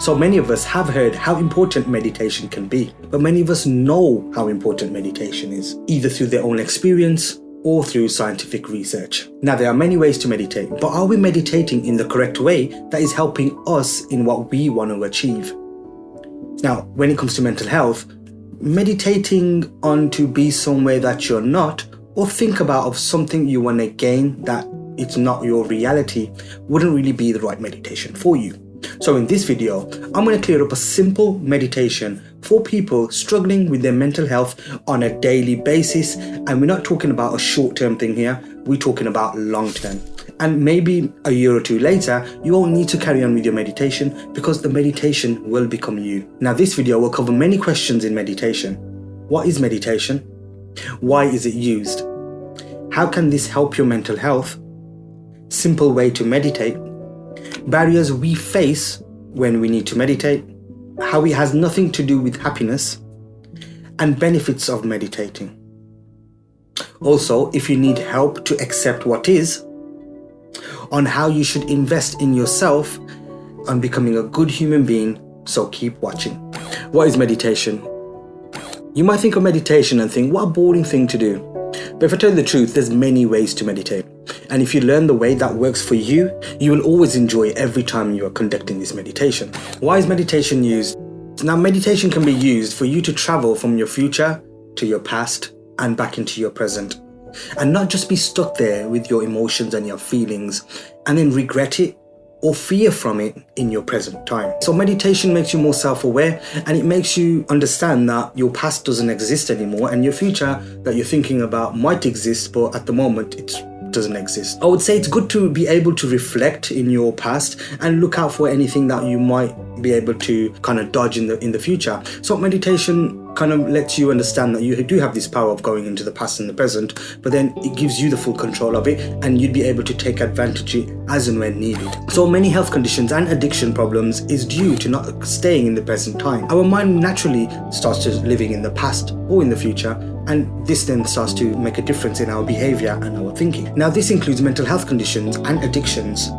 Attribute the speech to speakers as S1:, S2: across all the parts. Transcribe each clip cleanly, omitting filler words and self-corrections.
S1: So many of us have heard how important meditation can be, but many of us know how important meditation is, either through their own experience or through scientific research. Now, there are many ways to meditate, but are we meditating in the correct way that is helping us in what we want to achieve? Now, when it comes to mental health, meditating on to be somewhere that you're not, or think about of something you want to gain that it's not your reality, wouldn't really be the right meditation for you. So in this video, I'm going to clear up a simple meditation for people struggling with their mental health on a daily basis. And we're not talking about a short-term thing here, we're talking about long-term. And maybe a year or two later, you won't need to carry on with your meditation because the meditation will become you. Now, this video will cover many questions in meditation. What is meditation? Why is it used? How can this help your mental health? Simple way to meditate. Barriers we face when we need to meditate, how it has nothing to do with happiness, and benefits of meditating. Also, if you need help to accept what is, on how you should invest in yourself on becoming a good human being, so keep watching. What is meditation? You might think of meditation and think, what a boring thing to do. But if I tell you the truth, there's many ways to meditate. And if you learn the way that works for you, you will always enjoy every time you are conducting this meditation. Why is meditation used? Now, meditation can be used for you to travel from your future to your past and back into your present. And not just be stuck there with your emotions and your feelings and then regret it or fear from it in your present time. So meditation makes you more self-aware, and it makes you understand that your past doesn't exist anymore and your future that you're thinking about might exist, but at the moment it doesn't exist. I would say it's good to be able to reflect in your past and look out for anything that you might be able to kind of dodge in the future. So meditation kind of lets you understand that you do have this power of going into the past and the present, but then it gives you the full control of it and you'd be able to take advantage of it as and when needed. So many health conditions and addiction problems is due to not staying in the present time. Our mind naturally starts to living in the past or in the future, and this then starts to make a difference in our behavior and our thinking. Now, this includes mental health conditions and addictions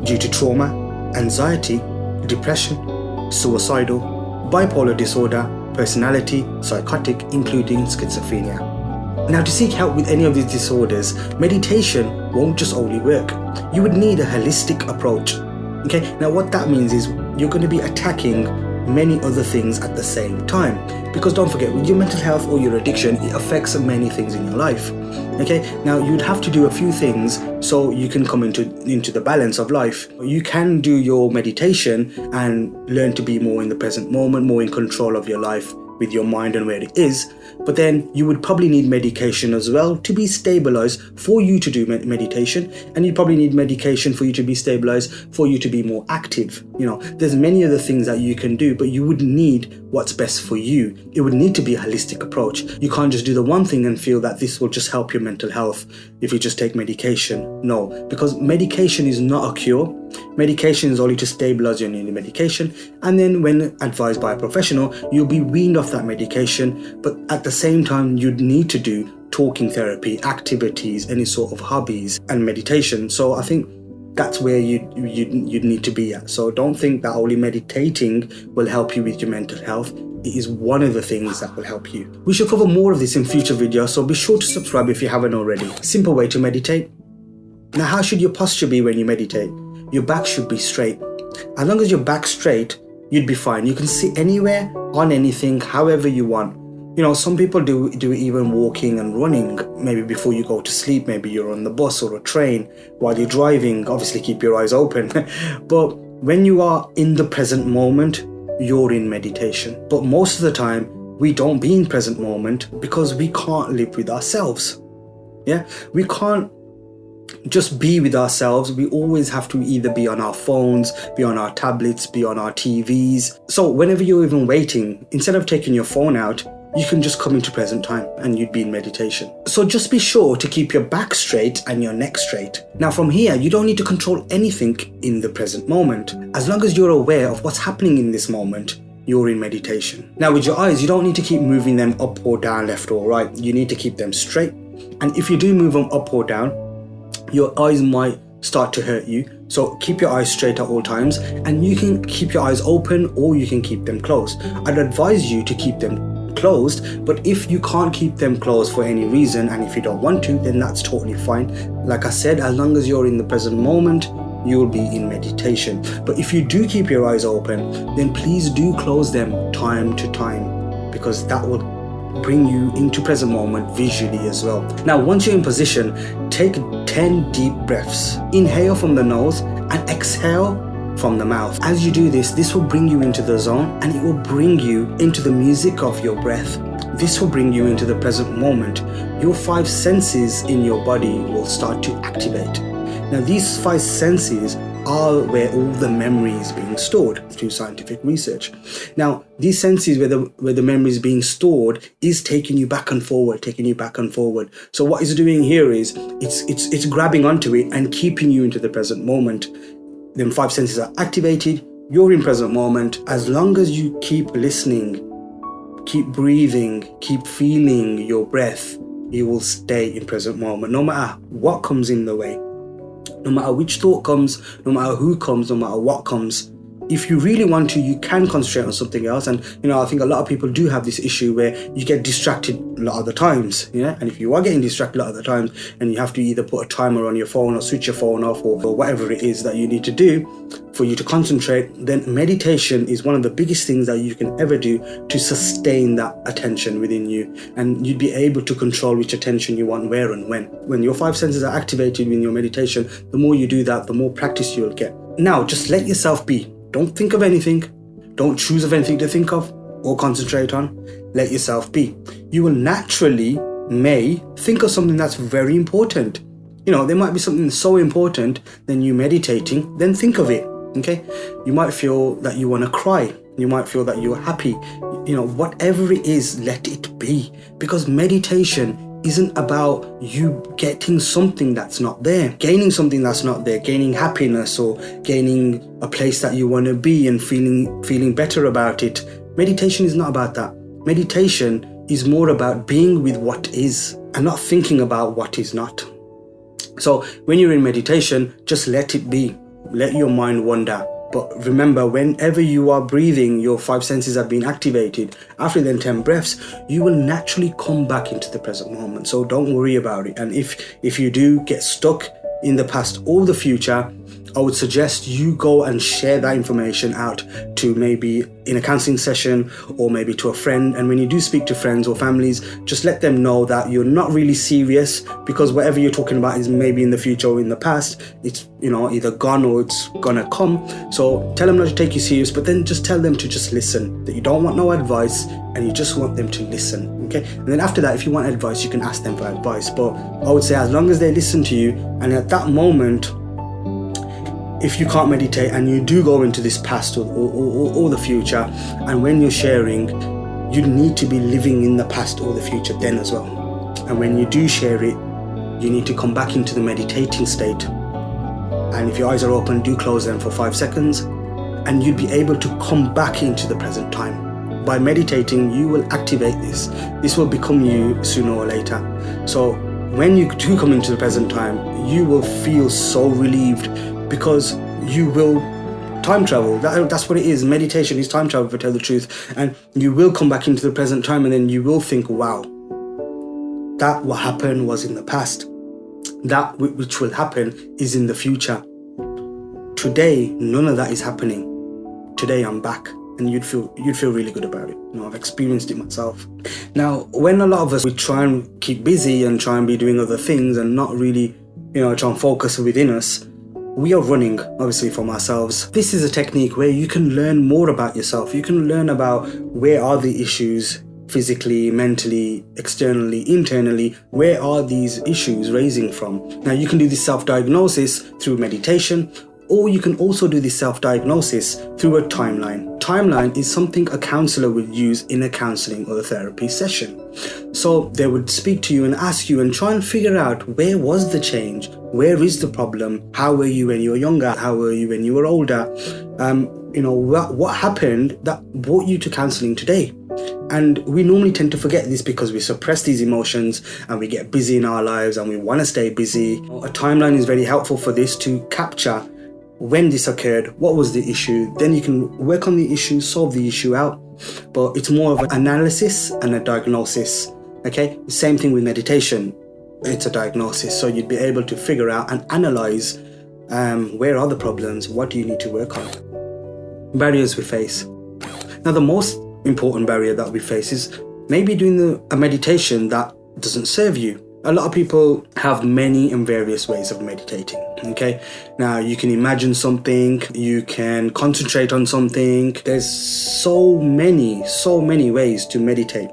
S1: due to trauma, anxiety, depression, suicidal, bipolar disorder, personality, psychotic, including schizophrenia. Now, to seek help with any of these disorders, meditation won't just only work. You would need a holistic approach. Okay, now what that means is you're going to be attacking many other things at the same time, because don't forget, with your mental health or your addiction, it affects many things in your life. Okay, now you'd have to do a few things so you can come into the balance of life. You can do your meditation and learn to be more in the present moment, more in control of your life with your mind and where it is, but then you would probably need medication as well to be stabilized for you to do meditation, and you probably need medication for you to be stabilized for you to be more active. You know, there's many other things that you can do, but you would need what's best for you. It would need to be a holistic approach. You can't just do the one thing and feel that this will just help your mental health if you just take medication. No, because medication is not a cure. Medication is only to stabilize your need medication, and then when advised by a professional, you'll be weaned off that medication, but at the same time you'd need to do talking therapy, activities, any sort of hobbies and meditation. So I think that's where you'd need to be at. So don't think that only meditating will help you with your mental health. It is one of the things that will help you. We shall cover more of this in future videos, so be sure to subscribe if you haven't already. Simple way to meditate. Now, how should your posture be when you meditate? Your back should be straight. As long as your back's straight, you'd be fine. You can sit anywhere, on anything, however you want. You know, some people do even walking and running, maybe before you go to sleep. Maybe you're on the bus or a train while you're driving. Obviously keep your eyes open. But when you are in the present moment, you're in meditation. But most of the time, we don't be in present moment because we can't live with ourselves. Yeah, we can't just be with ourselves. We always have to either be on our phones, be on our tablets, be on our TVs. So whenever you're even waiting, instead of taking your phone out, you can just come into present time and you'd be in meditation. So just be sure to keep your back straight and your neck straight. Now from here, you don't need to control anything in the present moment. As long as you're aware of what's happening in this moment, you're in meditation. Now with your eyes, you don't need to keep moving them up or down, left or right. You need to keep them straight. And if you do move them up or down, your eyes might start to hurt you. So keep your eyes straight at all times, and you can keep your eyes open or you can keep them closed. I'd advise you to keep them closed, but if you can't keep them closed for any reason, and if you don't want to, then that's totally fine. Like I said, as long as you're in the present moment, you will be in meditation. But if you do keep your eyes open, then please do close them time to time, because that will bring you into present moment visually as well. Now, once you're in position, take 10 deep breaths. Inhale from the nose and exhale from the mouth. As you do this, this will bring you into the zone, and it will bring you into the music of your breath. This will bring you into the present moment. Your 5 senses in your body will start to activate. Now, these 5 senses are where all the memory is being stored through scientific research. Now, these senses where the memory is being stored is taking you back and forward, So what it's doing here is it's grabbing onto it and keeping you into the present moment. Then 5 senses are activated, you're in present moment. As long as you keep listening, keep breathing, keep feeling your breath, you will stay in present moment, no matter what comes in the way. No matter which thought comes, no matter who comes, no matter what comes. If you really want to, you can concentrate on something else. And, I think a lot of people do have this issue where you get distracted a lot of the times. Yeah. And if you are getting distracted a lot of the times, and you have to either put a timer on your phone or switch your phone off or whatever it is that you need to do for you to concentrate, then meditation is one of the biggest things that you can ever do to sustain that attention within you. And you'd be able to control which attention you want, where and when. When your 5 senses are activated in your meditation, the more you do that, the more practice you'll get. Now, just let yourself be. Don't think of anything. Don't choose of anything to think of or concentrate on. Let yourself be. You will naturally may think of something that's very important. There might be something so important than you meditating, then think of it. Okay? You might feel that you want to cry. You might feel that you're happy. Whatever it is, let it be. Because meditation isn't about you getting something that's not there, gaining something that's not there, gaining happiness or gaining a place that you want to be and feeling better about it. Meditation is not about that. Meditation is more about being with what is and not thinking about what is not. So when you're in meditation, just let it be. Let your mind wander. But remember, whenever you are breathing, your 5 senses have been activated. After then 10 breaths, you will naturally come back into the present moment. So don't worry about it. And if you do get stuck in the past or the future, I would suggest you go and share that information out to maybe in a counseling session or maybe to a friend. And when you do speak to friends or families, just let them know that you're not really serious, because whatever you're talking about is maybe in the future or in the past. It's either gone or it's gonna come. So tell them not to take you serious, but then just tell them to just listen, that you don't want no advice and you just want them to listen. Okay? And then after that, if you want advice, you can ask them for advice. But I would say as long as they listen to you, and at that moment, if you can't meditate and you do go into this past or the future, and when you're sharing, you need to be living in the past or the future then as well. And when you do share it, you need to come back into the meditating state. And if your eyes are open, do close them for 5 seconds, and you'd be able to come back into the present time. By meditating, you will activate this. This will become you sooner or later. So when you do come into the present time, you will feel so relieved, because you will time travel. That's what it is. Meditation is time travel, to tell the truth. And you will come back into the present time, and then you will think, wow, that what happened was in the past. That which will happen is in the future. Today, none of that is happening. Today, I'm back. And you'd feel really good about it. I've experienced it myself. Now, when a lot of us, we try and keep busy and try and be doing other things and not really, try and focus within us, we are running, obviously, from ourselves. This is a technique where you can learn more about yourself. You can learn about where are the issues physically, mentally, externally, internally. Where are these issues raising from? Now, you can do this self-diagnosis through meditation, or you can also do this self-diagnosis through a timeline. Timeline is something a counsellor would use in a counselling or a therapy session. So they would speak to you and ask you and try and figure out, where was the change? Where is the problem? How were you when you were younger? How were you when you were older? What happened that brought you to counselling today? And we normally tend to forget this because we suppress these emotions and we get busy in our lives and we want to stay busy. A timeline is very helpful for this, to capture when this occurred, what was the issue. Then you can work on the issue, solve the issue out. But it's more of an analysis and a diagnosis. Okay, same thing with meditation. It's a diagnosis, so you'd be able to figure out and analyze where are the problems, what do you need to work on. Barriers we face. Now, the most important barrier that we face is maybe doing a meditation that doesn't serve you. A lot of people have many and various ways of meditating. Okay, now you can imagine something, you can concentrate on something. There's so many ways to meditate.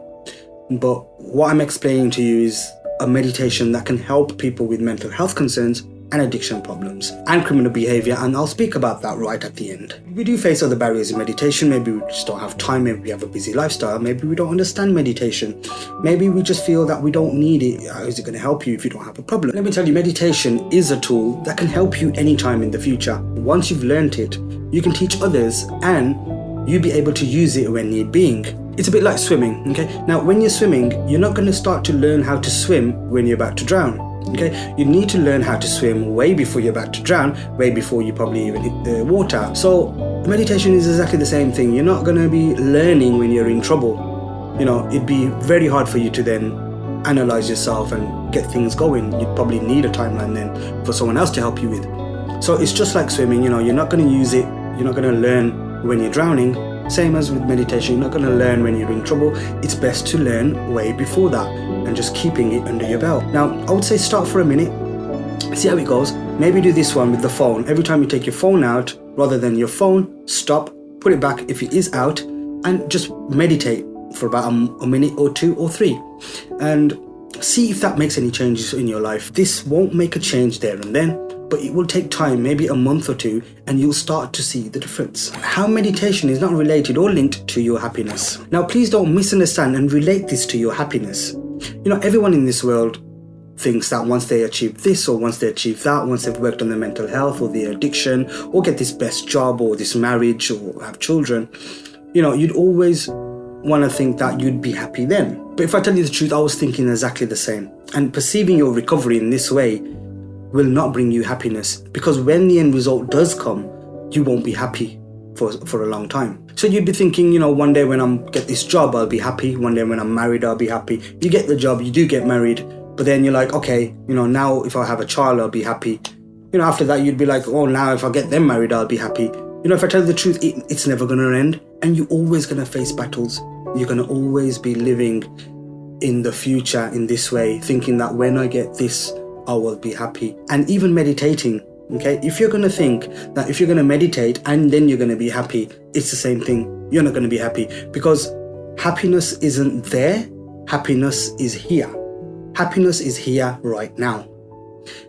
S1: But what I'm explaining to you is a meditation that can help people with mental health concerns and addiction problems and criminal behavior, and I'll speak about that right at the end. We do face other barriers in meditation. Maybe we just don't have time, maybe we have a busy lifestyle, maybe we don't understand meditation, maybe we just feel that we don't need it. How is it going to help you if you don't have a problem? Let me tell you, meditation is a tool that can help you anytime in the future. Once you've learned it, you can teach others and you'll be able to use it when need being. It's a bit like swimming, okay? Now, when you're swimming, you're not going to start to learn how to swim when you're about to drown, okay? You need to learn how to swim way before you're about to drown, way before you probably even hit the water. So meditation is exactly the same thing. You're not going to be learning when you're in trouble. You know, it'd be very hard for you to then analyze yourself and get things going. You'd probably need a timeline then for someone else to help you with. So it's just like swimming, you know, you're not going to use it, you're not going to learn when you're drowning. Same as with meditation, you're not going to learn when you're in trouble. It's best to learn way before that and just keeping it under your belt. Now, I would say start for a minute, see how it goes. Maybe do this one with the phone. Every time you take your phone out, rather than your phone, stop, put it back if it is out, and just meditate for about a minute or 2 or 3. And see if that makes any changes in your life. This won't make a change there and then, but it will take time, maybe a month or 2, and you'll start to see the difference. How meditation is not related or linked to your happiness. Now, please don't misunderstand and relate this to your happiness. You know, everyone in this world thinks that once they achieve this or once they achieve that, once they've worked on their mental health or their addiction or get this best job or this marriage or have children, you know, you'd always want to think that you'd be happy then. But if I tell you the truth, I was thinking exactly the same. And perceiving your recovery in this way will not bring you happiness, because when the end result does come, you won't be happy for a long time. So you'd be thinking, you know, one day when I get this job, I'll be happy. One day when I'm married, I'll be happy. You get the job, you do get married, but then you're like, okay, you know, now if I have a child, I'll be happy. You know, after that, you'd be like, oh, now if I get them married, I'll be happy. You know, if I tell you the truth, it's never going to end, and you're always going to face battles. You're going to always be living in the future in this way, thinking that when I get this, I will be happy. And even meditating, okay? If you're going to think that if you're going to meditate and then you're going to be happy, it's the same thing. You're not going to be happy, because happiness isn't there. Happiness is here. Happiness is here right now.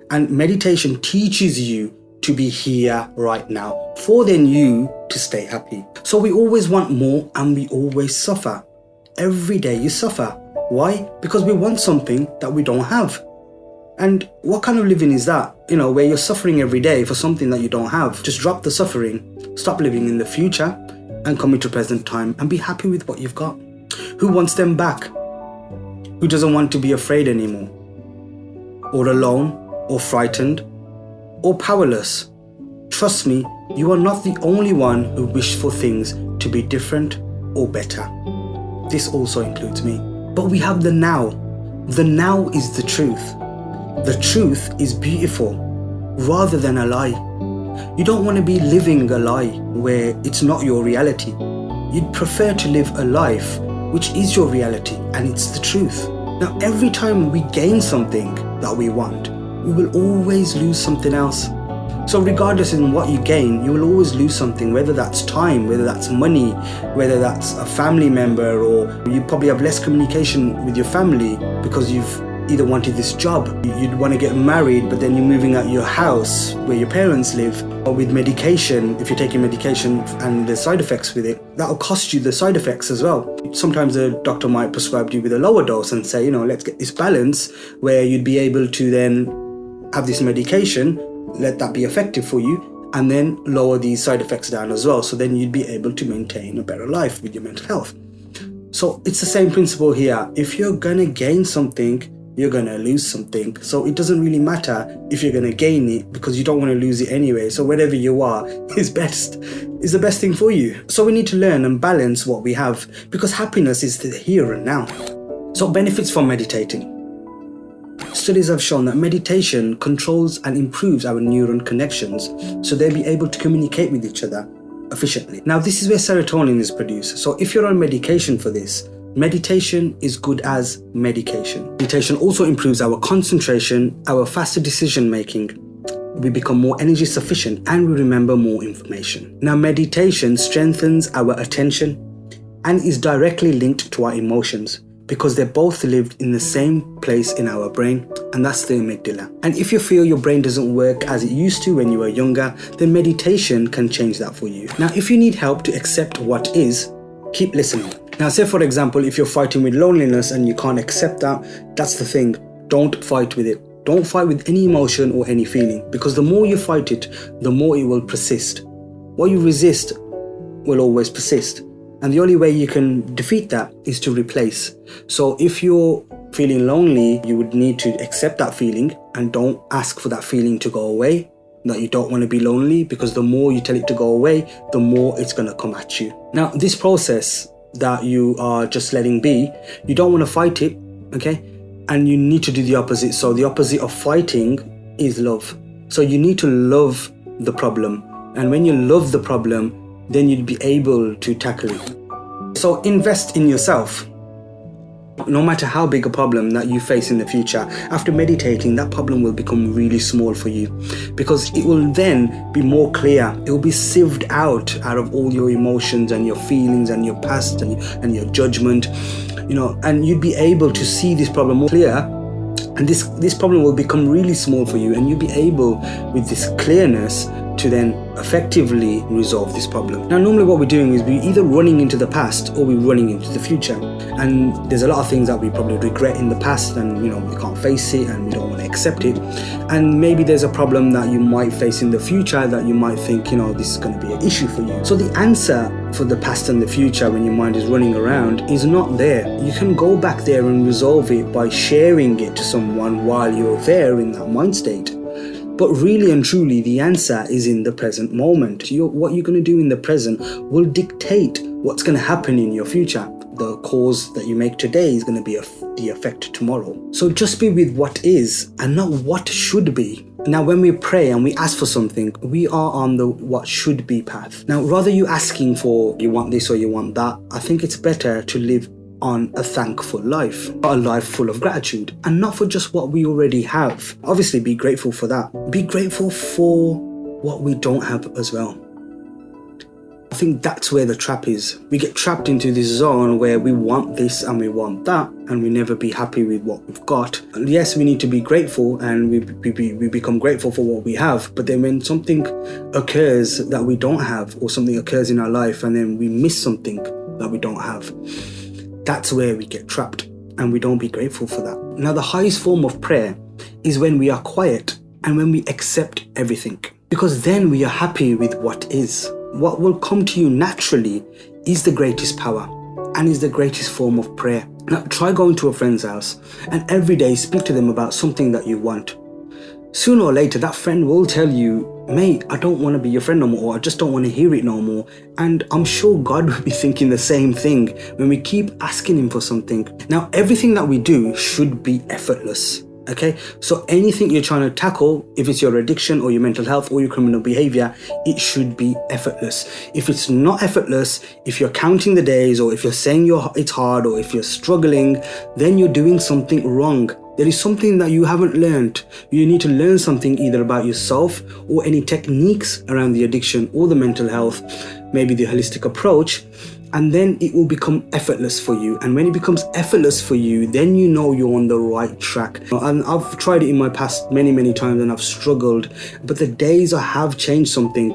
S1: And meditation teaches you to be here right now for then you to stay happy. So we always want more and we always suffer. Every day you suffer. Why? Because we want something that we don't have. And what kind of living is that? You know, where you're suffering every day for something that you don't have. Just drop the suffering, stop living in the future and come into present time and be happy with what you've got. Who wants them back? Who doesn't want to be afraid anymore? Or alone, or frightened, or powerless? Trust me, you are not the only one who wished for things to be different or better. This also includes me. But we have the now. The now is the truth. The truth is beautiful, rather than a lie. You don't want to be living a lie where it's not your reality. You'd prefer to live a life which is your reality and it's the truth. Now, every time we gain something that we want, we will always lose something else. So regardless in what you gain, you will always lose something, whether that's time, whether that's money, whether that's a family member, or you probably have less communication with your family because you've either wanted this job, you'd want to get married, but then you're moving out your house where your parents live. Or with medication, if you're taking medication and there's side effects with it, that'll cost you the side effects as well. Sometimes a doctor might prescribe you with a lower dose and say, you know, let's get this balance where you'd be able to then have this medication, let that be effective for you, and then lower these side effects down as well. So then you'd be able to maintain a better life with your mental health. So it's the same principle here. If you're gonna gain something, you're going to lose something. So it doesn't really matter if you're going to gain it, because you don't want to lose it anyway. So wherever you are is the best thing for you. So we need to learn and balance what we have, because happiness is the here and now. So benefits from meditating. Studies have shown that meditation controls and improves our neuron connections, so they'll be able to communicate with each other efficiently. Now, this is where serotonin is produced. So if you're on medication for this, meditation is good as medication. Meditation also improves our concentration, our faster decision making. We become more energy sufficient and we remember more information. Now, meditation strengthens our attention and is directly linked to our emotions, because they're both lived in the same place in our brain, and that's the amygdala. And if you feel your brain doesn't work as it used to when you were younger, then meditation can change that for you. Now, if you need help to accept what is, keep listening. Now, say for example, if you're fighting with loneliness and you can't accept that, that's the thing. Don't fight with it. Don't fight with any emotion or any feeling, because the more you fight it, the more it will persist. What you resist will always persist. And the only way you can defeat that is to replace. So if you're feeling lonely, you would need to accept that feeling and don't ask for that feeling to go away, that you don't want to be lonely, because the more you tell it to go away, the more it's going to come at you. Now, this process that you are just letting be, you don't want to fight it, okay? And you need to do the opposite. So the opposite of fighting is love. So you need to love the problem. And when you love the problem, then you'd be able to tackle it. So invest in yourself. No matter how big a problem that you face in the future, after meditating, that problem will become really small for you, because it will then be more clear. It will be sieved out of all your emotions and your feelings and your past and your judgment, and you'd be able to see this problem more clear. And this problem will become really small for you, and you'll be able, with this clearness, to then effectively resolve this problem. Now, normally what we're doing is we're either running into the past or we're running into the future. And there's a lot of things that we probably regret in the past, and we can't face it and we don't want to accept it. And maybe there's a problem that you might face in the future that you might think, this is going to be an issue for you. So the answer for the past and the future, when your mind is running around, is not there. You can go back there and resolve it by sharing it to someone while you're there in that mind state. But really and truly, the answer is in the present moment. What you're going to do in the present will dictate what's going to happen in your future. The cause that you make today is going to be the effect tomorrow. So just be with what is and not what should be. Now, when we pray and we ask for something, we are on the what should be path. Now, rather you asking for you want this or you want that, I think it's better to live on a thankful life, a life full of gratitude, and not for just what we already have. Obviously, be grateful for that. Be grateful for what we don't have as well. I think that's where the trap is. We get trapped into this zone where we want this and we want that, and we never be happy with what we've got. And yes, we need to be grateful, and we become grateful for what we have. But then when something occurs that we don't have, or something occurs in our life and then we miss something that we don't have, that's where we get trapped, and we don't be grateful for that. Now, the highest form of prayer is when we are quiet and when we accept everything, because then we are happy with what is. What will come to you naturally is the greatest power and is the greatest form of prayer. Now, try going to a friend's house and every day speak to them about something that you want. Sooner or later, that friend will tell you, mate, I don't want to be your friend no more, or I just don't want to hear it no more. And I'm sure God will be thinking the same thing when we keep asking him for something. Now, everything that we do should be effortless. Okay, so anything you're trying to tackle, if it's your addiction or your mental health or your criminal behavior, it should be effortless. If it's not effortless, if you're counting the days, or if you're saying it's hard, or if you're struggling, then you're doing something wrong. There is something that you haven't learned. You need to learn something either about yourself or any techniques around the addiction or the mental health, maybe the holistic approach, and then it will become effortless for you. And when it becomes effortless for you, then you know you're on the right track. And I've tried it in my past many times and I've struggled, but the days I have changed something,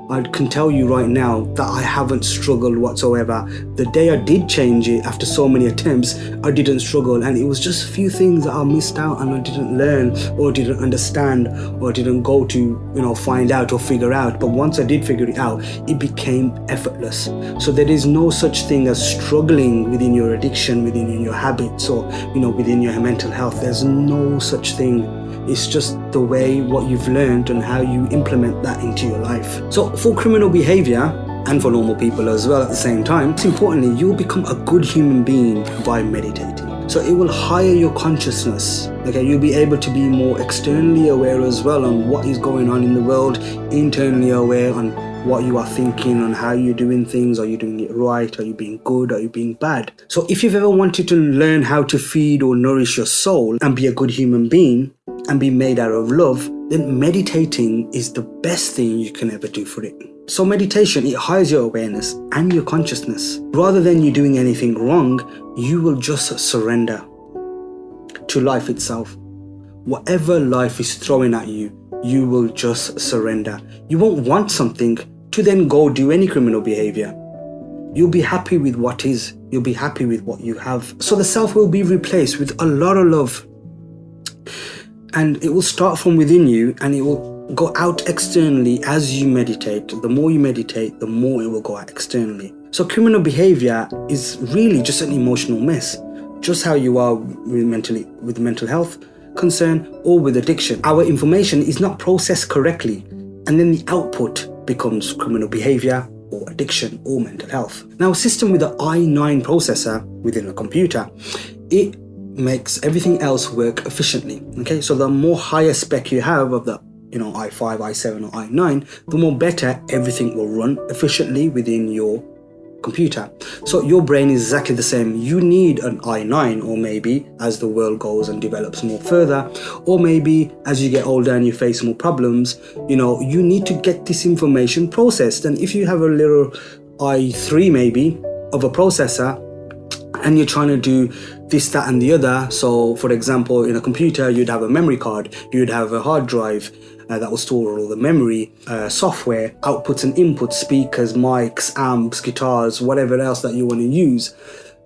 S1: I can tell you right now that I haven't struggled whatsoever. The day I did change it, after so many attempts, I didn't struggle, and it was just a few things that I missed out and I didn't learn or didn't understand or didn't go to find out or figure out. But once I did figure it out, it became effortless. So there is no such thing as struggling within your addiction, within your habits, or within your mental health. There's no such thing. It's just the way what you've learned and how you implement that into your life. So for criminal behavior, and for normal people as well at the same time, most importantly, you'll become a good human being by meditating. So it will higher your consciousness. Okay, you'll be able to be more externally aware as well on what is going on in the world, internally aware on what you are thinking, on how you're doing things. Are you doing it right? Are you being good? Are you being bad? So if you've ever wanted to learn how to feed or nourish your soul and be a good human being and be made out of love, then meditating is the best thing you can ever do for it. So meditation, it highes your awareness and your consciousness. Rather than you doing anything wrong, you will just surrender to life itself. Whatever life is throwing at you, you will just surrender. You won't want something to then go do any criminal behavior. You'll be happy with what is. You'll be happy with what you have. So the self will be replaced with a lot of love. And it will start from within you, and it will go out externally as you meditate. The more you meditate, the more it will go out externally. So criminal behavior is really just an emotional mess. Just how you are with mental health concern or with addiction. Our information is not processed correctly, and then the output becomes criminal behavior or addiction or mental health. Now, a system with the i9 processor within a computer, it makes everything else work efficiently. Okay, so the more higher spec you have of the i5, i7 or i9, the more better everything will run efficiently within your computer. So your brain is exactly the same. You need an i9, or maybe as the world goes and develops more further, or maybe as you get older and you face more problems, you need to get this information processed. And if you have a little i3 maybe of a processor, and you're trying to do this, that, and the other. So, for example, in a computer, you'd have a memory card, you'd have a hard drive that will store all the memory, software, outputs and inputs, speakers, mics, amps, guitars, whatever else that you want to use.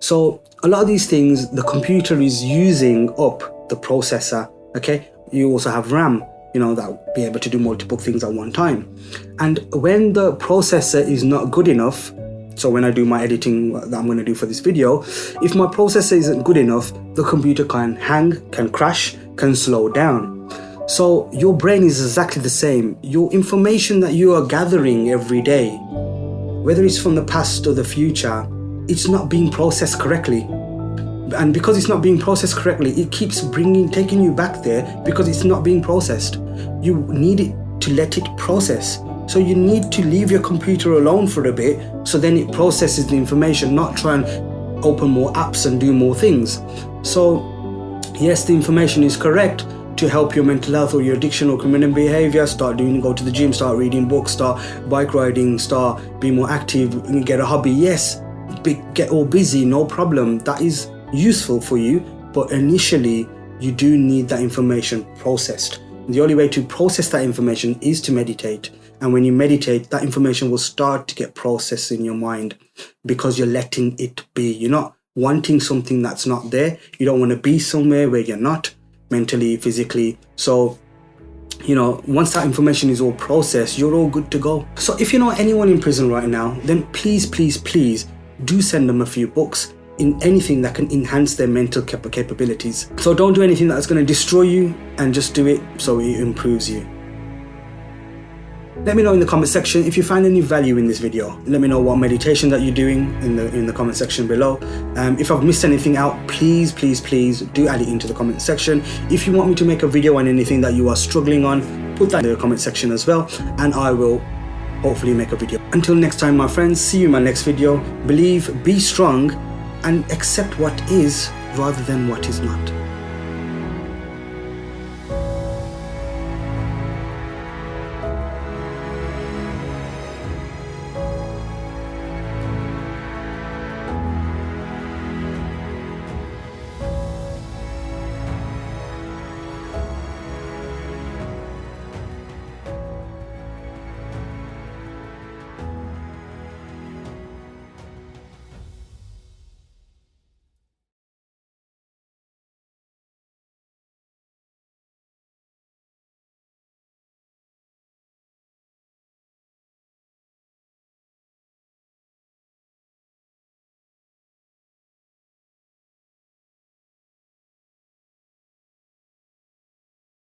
S1: So, a lot of these things, the computer is using up the processor. Okay, you also have RAM, that will be able to do multiple things at one time. And when the processor is not good enough, so when I do my editing that I'm going to do for this video, if my processor isn't good enough, the computer can hang, can crash, can slow down. So your brain is exactly the same. Your information that you are gathering every day, whether it's from the past or the future, it's not being processed correctly. And because it's not being processed correctly, it keeps taking you back there because it's not being processed. You need it to let it process. So you need to leave your computer alone for a bit, so then it processes the information, not try and open more apps and do more things. So yes, the information is correct to help your mental health or your addiction or criminal behavior. Go to the gym, start reading books, start bike riding, start being more active, and get a hobby. Yes, get all busy, no problem. That is useful for you, but initially you do need that information processed. The only way to process that information is to meditate. And when you meditate, that information will start to get processed in your mind because you're letting it be. You're not wanting something that's not there. You don't want to be somewhere where you're not mentally, physically. So, once that information is all processed, you're all good to go. So if you know anyone in prison right now, then please, please, please do send them a few books in anything that can enhance their mental capabilities. So don't do anything that's going to destroy you, and just do it so it improves you. Let me know in the comment section if you find any value in this video. Let me know what meditation that you're doing in the comment section below. If I've missed anything out, please, please, please do add it into the comment section. If you want me to make a video on anything that you are struggling on, put that in the comment section as well, and I will hopefully make a video. Until next time, my friends, see you in my next video. Believe, be strong, and accept what is rather than what is not.